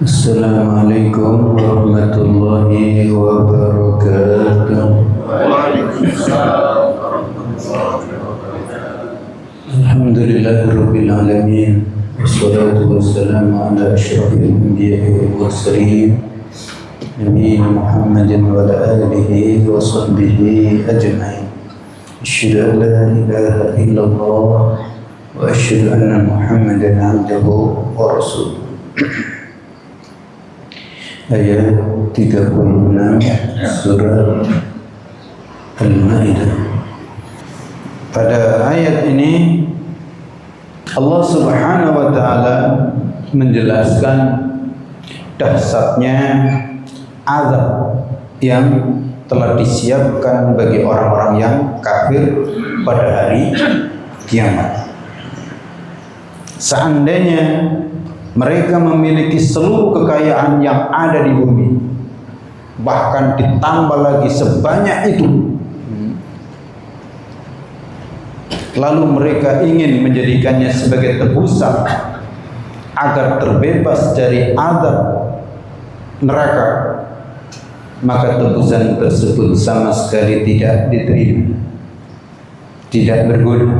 Assalamualaikum warahmatullahi wabarakatuh. Alhamdulillahirabbil alamin. Wassalatu wassalamu ala asyrafil anbiya'i wal mursalin nabiyina Muhammadin wa ala alihi wa sahbihi ajma'in. Asyhadu an la ilaha illallah wa asyhadu anna Muhammadan abduhu wa rasuluh. Ayat 36 surah Al-Maidah. Pada ayat ini Allah Subhanahu wa taala menjelaskan dahsyatnya azab yang telah disiapkan bagi orang-orang yang kafir pada hari kiamat. Seandainya mereka memiliki seluruh kekayaan yang ada di bumi, bahkan ditambah lagi sebanyak itu, lalu mereka ingin menjadikannya sebagai tebusan agar terbebas dari azab neraka, maka tebusan tersebut sama sekali tidak diterima, tidak berguna.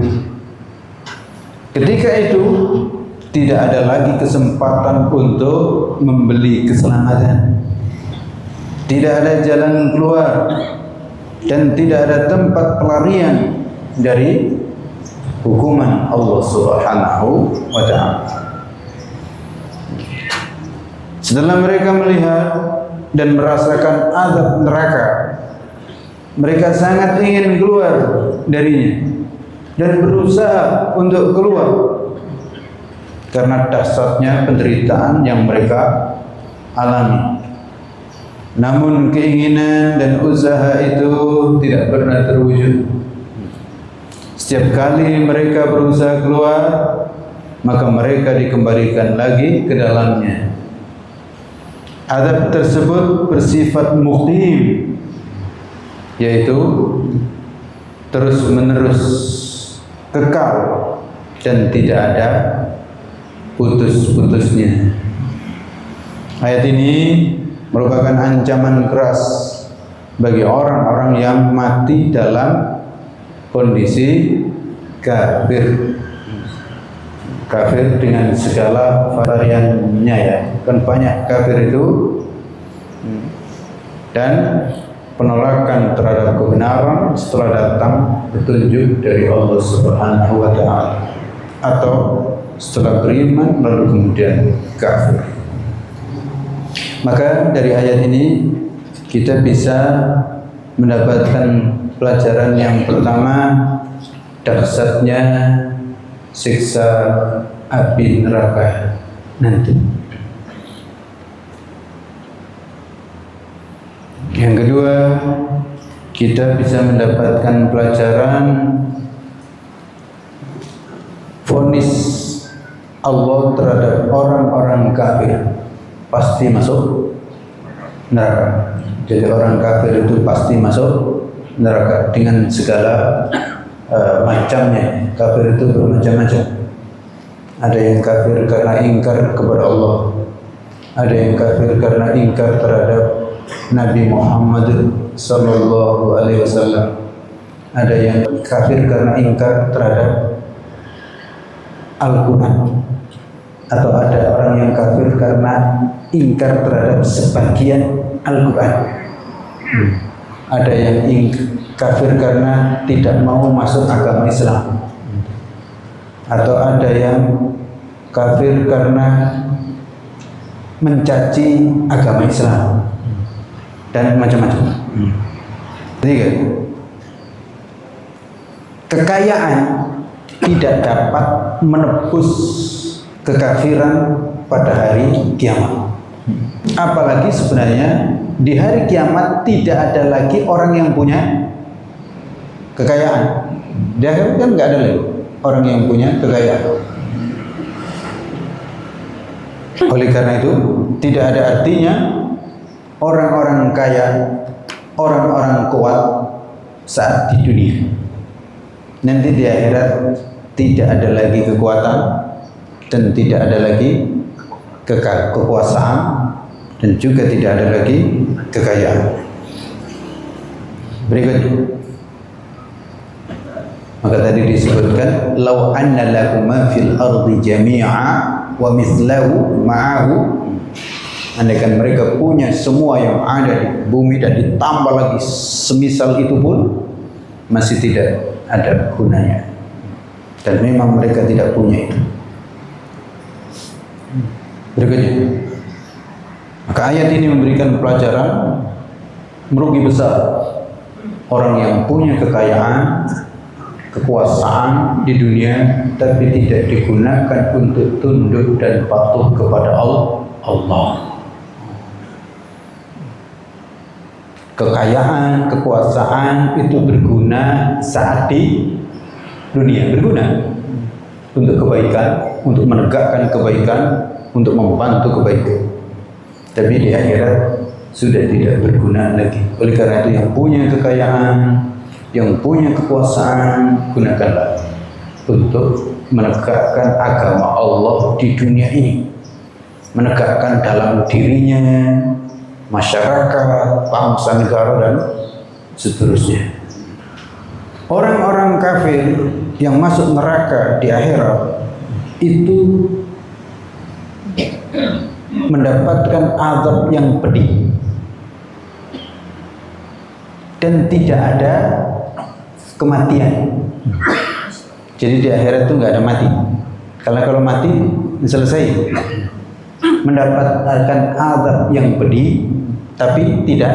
Ketika itu tidak ada lagi kesempatan untuk membeli keselamatan, tidak ada jalan keluar, dan tidak ada tempat pelarian dari hukuman Allah Subhanahu wa ta'ala. Setelah mereka melihat dan merasakan azab neraka, mereka sangat ingin keluar darinya dan berusaha untuk keluar karena dahsyatnya penderitaan yang mereka alami. Namun keinginan dan usaha itu tidak pernah terwujud. Setiap kali mereka berusaha keluar, maka mereka dikembalikan lagi ke dalamnya. Azab tersebut bersifat muqim, yaitu terus-menerus, kekal, dan tidak ada putus-putusnya. Ayat ini merupakan ancaman keras bagi orang-orang yang mati dalam kondisi kafir. Kafir dengan segala variannya, ya. Kan banyak kafir itu, dan penolakan terhadap kebenaran setelah datang petunjuk dari Allah Subhanahu wa ta'ala, atau setelah beriman lalu kemudian kafir. Maka dari ayat ini kita bisa mendapatkan pelajaran yang pertama, dahsyatnya siksa api neraka nanti. Yang kedua, kita bisa mendapatkan pelajaran vonis Allah terhadap orang-orang kafir pasti masuk neraka. Jadi orang kafir itu pasti masuk neraka dengan segala macamnya. Kafir itu bermacam-macam. Ada yang kafir karena ingkar kepada Allah, ada yang kafir karena ingkar terhadap Nabi Muhammad sallallahu alaihi wasallam, ada yang kafir karena ingkar terhadap Al-Quran, atau ada orang yang kafir karena ingkar terhadap sebagian Al-Quran. Ada yang kafir karena tidak mau masuk agama Islam, atau ada yang kafir karena mencaci agama Islam, dan macam-macam. Tiga, kekayaan tidak dapat menebus kekafiran pada hari kiamat. Apalagi sebenarnya di hari kiamat tidak ada lagi orang yang punya kekayaan. Di akhirat kan nggak ada lagi orang yang punya kekayaan. Oleh karena itu tidak ada artinya orang-orang kaya, orang-orang kuat saat di dunia. Nanti di akhirat tidak ada lagi kekuatan dan tidak ada lagi kekuasaan dan juga tidak ada lagi kekayaan. Berikutnya, maka tadi disebutkan law anna lahu ma fil ardi jami'a wa mithlahu ma'ahu, andaikan mereka punya semua yang ada di bumi dan ditambah lagi semisal itu pun masih tidak ada gunanya, dan memang mereka tidak punya itu. Berikutnya, maka ayat ini memberikan pelajaran merugi besar orang yang punya kekayaan, kekuasaan di dunia tapi tidak digunakan untuk tunduk dan patuh kepada Allah. Kekayaan, kekuasaan itu berguna saat di dunia, berguna untuk kebaikan, untuk menegakkan kebaikan, untuk membantu kebaikan. Tapi di akhirat sudah tidak berguna lagi. Oleh karena itu, yang punya kekayaan, yang punya kekuasaan, gunakanlah untuk menegakkan agama Allah di dunia ini, menegakkan dalam dirinya, masyarakat, bangsa, negara, dan seterusnya. Orang-orang kafir yang masuk neraka di akhirat itu mendapatkan azab yang pedih dan tidak ada kematian. Jadi di akhirat itu nggak ada mati. Kalau mati selesai, mendapatkan azab yang pedih tapi tidak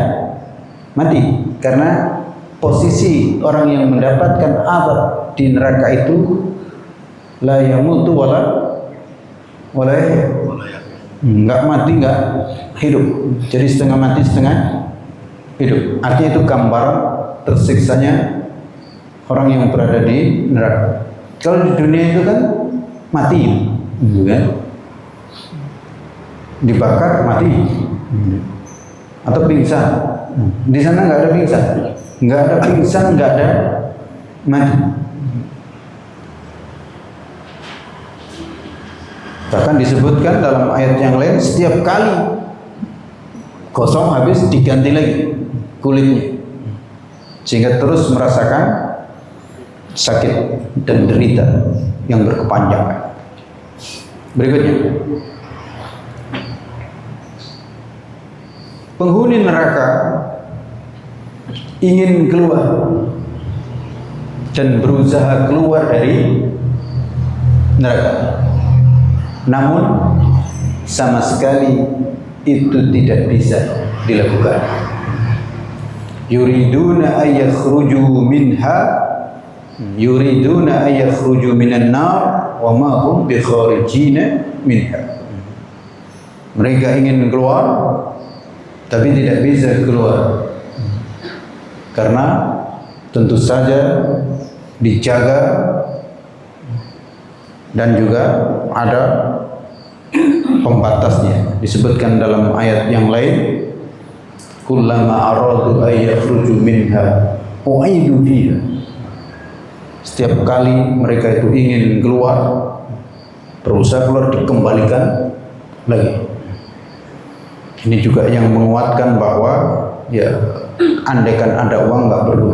mati, karena posisi orang yang mendapatkan azab di neraka itu la yamutu wala nggak mati nggak hidup, jadi setengah mati setengah hidup. Artinya itu gambar tersiksanya orang yang berada di neraka. Kalau di dunia itu kan mati, kan? Dibakar mati, atau pingsan. Di sana nggak ada pingsan, nggak ada mati. Bahkan disebutkan dalam ayat yang lain, setiap kali gosong habis diganti lagi kulitnya, sehingga terus merasakan sakit dan derita yang berkepanjangan. Berikutnya, penghuni neraka ingin keluar dan berusaha keluar dari neraka, namun sama sekali itu tidak bisa dilakukan. Yuriduna ayakhruju minha, yuriduna ayakhruju minan nar wa ma hum bikharijina minha. Mereka ingin keluar tapi tidak bisa keluar, karena tentu saja dijaga dan juga ada pembatasnya. Disebutkan dalam ayat yang lain, kullama aradu ay yakhruju minha u'idu fiha. Setiap kali mereka itu ingin keluar, berusaha keluar, dikembalikan lagi. Ini juga yang menguatkan bahwa ya andaikan ada uang nggak perlu,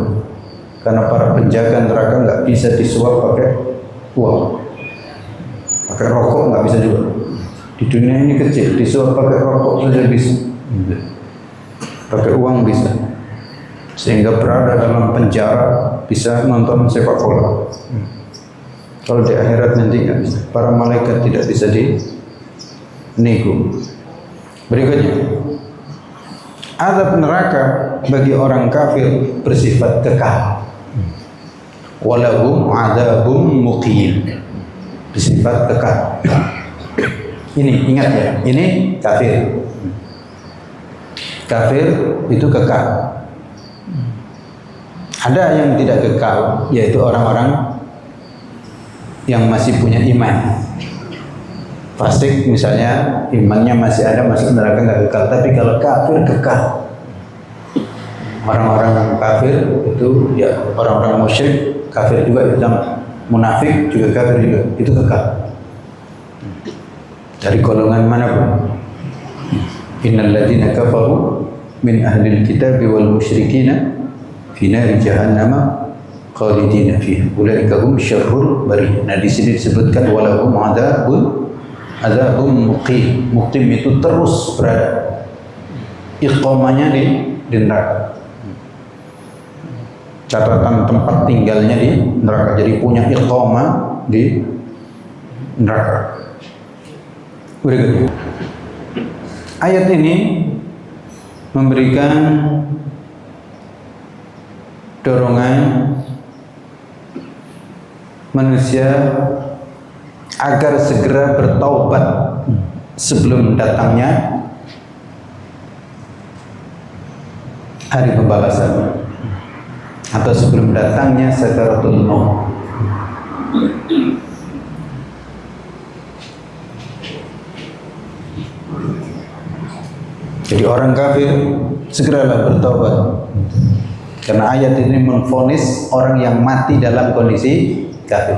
karena para penjaga neraka nggak bisa disuap pakai uang, pakai rokok nggak bisa juga. Di dunia ini kecil, disuap pakai rokok saja bisa, pakai uang bisa, sehingga berada dalam penjara bisa nonton sepak bola. Kalau di akhirat nanti nggak bisa, para malaikat tidak bisa dinego. Berikutnya, azab neraka bagi orang kafir bersifat kekal. Walahum adzabun muqim, bersifat kekal. Ini ingat ya, ini kafir. Kafir itu kekal. Ada yang tidak kekal, yaitu orang-orang yang masih punya iman. Fasik misalnya, imannya masih ada, masuk neraka nggak kekal. Tapi kalau kafir kekal. Orang-orang kafir itu ya orang-orang musyrik, kafir juga, yang munafik juga kafir juga, itu kekal. dari golongan manapun. Innal ladzina kafaru min ahlil kitabi wal musyrikina fi nari jahannam khalidina fiha ulaika hum syarrul bariyah. Nah, di sini disebutkan walahum adzabun muqim itu terus berada, iqamahnya di neraka, catatan tempat tinggalnya di neraka, jadi punya iqamah di neraka. Berikut ayat ini memberikan dorongan manusia agar segera bertaubat sebelum datangnya hari pembalasan atau sebelum datangnya sakaratul maut. Jadi orang kafir segeralah bertaubat, karena ayat ini memvonis orang yang mati dalam kondisi kafir.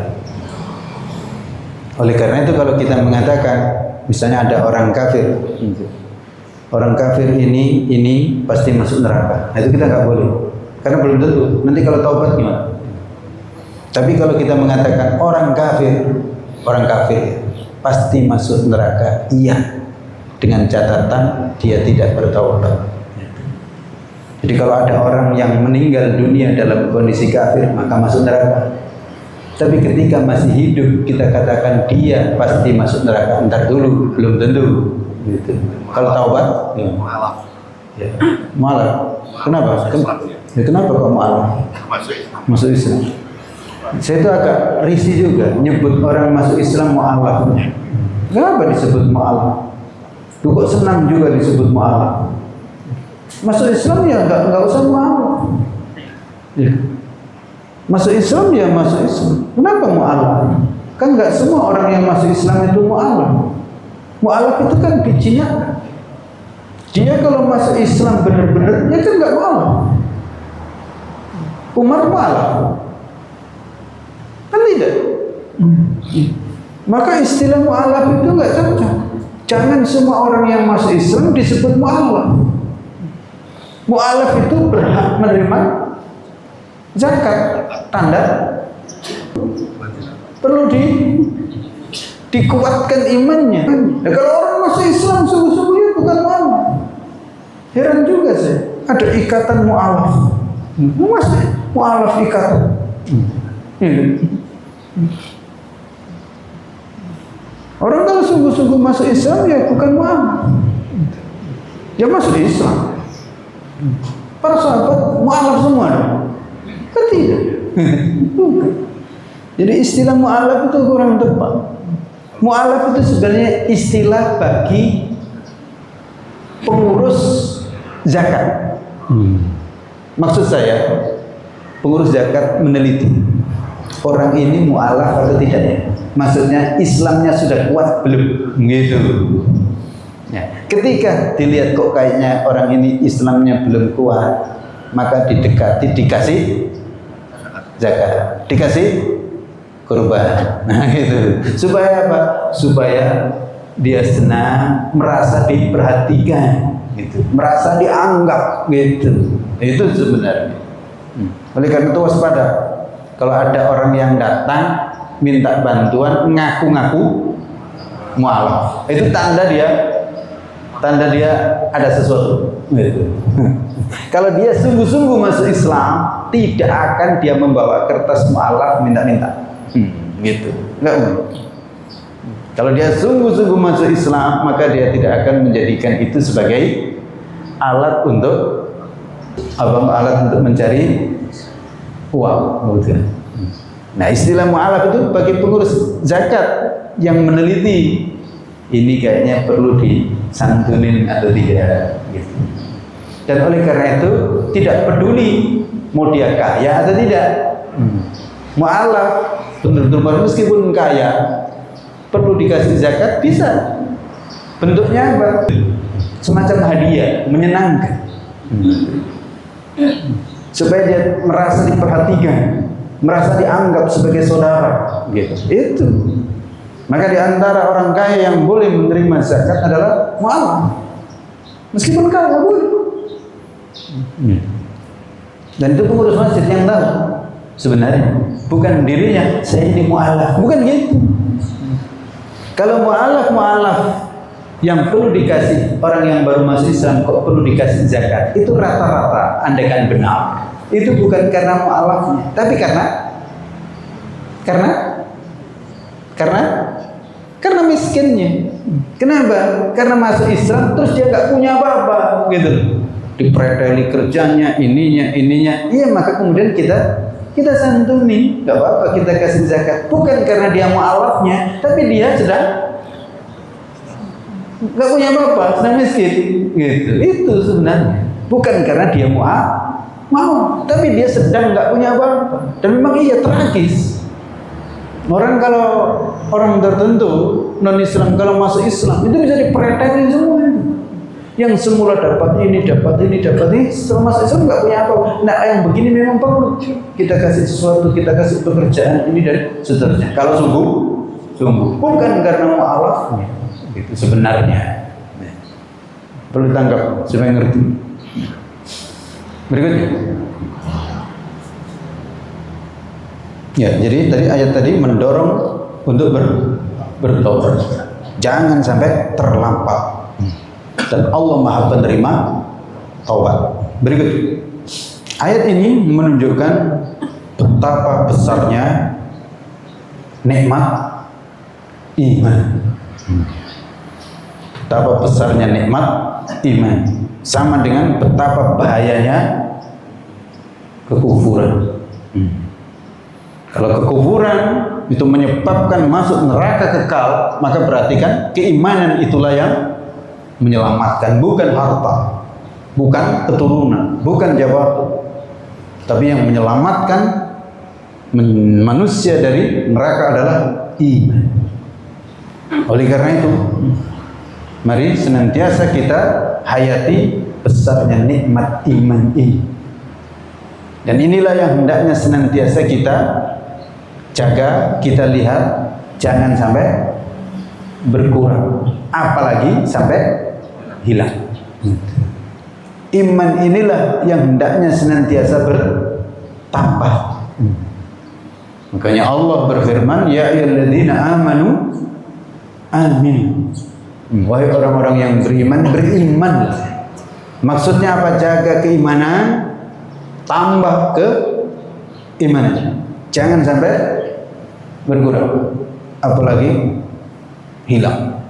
Oleh karena itu kalau kita mengatakan misalnya ada orang kafir, orang kafir ini pasti masuk neraka, nah itu kita nggak boleh, karena belum tentu. Nanti kalau taubat gimana? Tapi kalau kita mengatakan orang kafir pasti masuk neraka, iya, dengan catatan dia tidak bertaubat. Jadi kalau ada orang yang meninggal dunia dalam kondisi kafir maka masuk neraka. Tapi ketika masih hidup kita katakan dia pasti masuk neraka, entar dulu, belum tentu. Gitu. Kalau taubat, ya. Ya. Malah. Kenapa? Kenapa kok malah? Masuk Islam. Saya itu agak risih juga nyebut orang masuk Islam mu'alaf. Kenapa disebut mu'alaf? Tuh kok senang juga disebut mu'alaf. Masuk Islam ya nggak usah mu'alaf. Ya. Masuk Islam ya masuk Islam. Kenapa mu'alaf? Kan nggak semua orang yang masuk Islam itu mu'alaf. Mu'alaf itu kan dijinakan. Dia kalau masuk Islam benar-benar, ya kan nggak mu'alaf. Umar mu'alaf, kan tidak. Maka istilah mu'alaf itu nggak cocok. Jangan semua orang yang masuk Islam disebut mu'alaf. Mu'alaf itu berhak menerima zakat, tanda perlu dikuatkan imannya. Nah, kalau orang masuk Islam sungguh-sungguhnya bukan mu'alaf. Heran juga saya, ada ikatan mu'alaf. Masih mu'alaf ikatan. Orang kalau sungguh-sungguh masuk Islam ya bukan mu'alaf, ya masuk Islam. Para sahabat mu'alaf semua dong? Tidak. Jadi istilah mu'alaf itu kurang tepat. Mu'alaf itu sebenarnya istilah bagi pengurus zakat. Maksud saya, pengurus zakat meneliti orang ini mu'alaf atau tidak ya. Maksudnya Islamnya sudah kuat belum? Gitu. Ya. Ketika dilihat kok kayaknya orang ini Islamnya belum kuat, maka didekati, dikasih zakat, dikasih kurban. Nah gitu. Supaya apa? Supaya dia senang, merasa diperhatikan, gitu, merasa dianggap, gitu. Itu sebenarnya. Oleh karena itu waspada. Kalau ada orang yang datang minta bantuan, ngaku-ngaku mu'alaf, itu tanda dia ada sesuatu. Gitu. Kalau dia sungguh-sungguh masuk Islam, tidak akan dia membawa kertas mu'alaf minta-minta. Gitu. Enggak. Kalau dia sungguh-sungguh masuk Islam, maka dia tidak akan menjadikan itu sebagai alat untuk mencari uang. Gitu. Nah, istilah mu'alaf itu bagi pengurus zakat yang meneliti ini kayaknya perlu disantunin atau tidak, gitu. Dan oleh karena itu tidak peduli mau dia kaya atau tidak, mu'alaf benar-benar meskipun kaya perlu dikasih zakat, bisa. Bentuknya apa? Semacam hadiah, menyenangkan, supaya dia merasa diperhatikan, merasa dianggap sebagai saudara, gitu. Itu Maka di antara orang kaya yang boleh menerima zakat adalah mu'alaf. Meskipun kaya boleh. Dan itu pengurus masjid yang tahu sebenarnya, bukan dirinya saya ini mu'alaf, bukan gitu. Kalau mu'alaf yang perlu dikasih orang yang baru masuk Islam kok perlu dikasih zakat, itu rata-rata andaikan benar itu bukan karena mu'alafnya, tapi karena miskinnya. Kenapa? Karena masuk Islam terus dia nggak punya apa-apa gitu, dipreteli kerjanya, ininya. Iya, maka kemudian kita santuni, nggak apa-apa kita kasih zakat, bukan karena dia mu'alafnya, tapi dia sedang nggak punya apa-apa, sedang miskin gitu. Itu sebenarnya bukan karena dia mau, tapi dia sedang nggak punya apa-apa. Dan memang iya tragis. Orang kalau orang tertentu non Islam kalau masuk Islam itu bisa dipretelin semua. Yang semula dapat ini, setelah masuk Islam nggak punya apa. Nah, yang begini memang perlu kita kasih sesuatu, kita kasih pekerjaan ini dan seterusnya. Kalau sungguh bukan karena mu'alafnya, itu sebenarnya. Perlu tangkap supaya ngerti. Berikutnya. Ya, jadi tadi ayat tadi mendorong untuk bertobat. Jangan sampai terlambat. Dan Allah Maha Penerima taubat. Berikut. Ayat ini menunjukkan betapa besarnya nikmat iman. Betapa besarnya nikmat iman. Sama dengan betapa bahayanya kekufuran. Kalau kekufuran itu menyebabkan masuk neraka kekal, maka berarti kan keimanan itulah yang menyelamatkan, bukan harta, bukan keturunan, bukan jabatan, tapi yang menyelamatkan manusia dari neraka adalah iman. Oleh karena itu, mari senantiasa kita hayati besarnya nikmat iman ini. Dan inilah yang hendaknya senantiasa kita jaga, kita lihat, jangan sampai berkurang, apalagi sampai hilang. Iman inilah yang hendaknya senantiasa bertambah. Makanya Allah berfirman, ya ayyuhalladzina amanu amin. Wahai orang-orang yang beriman. Maksudnya apa? Jaga keimanan, tambah keimanan. Jangan sampai berkurang, apalagi hilang.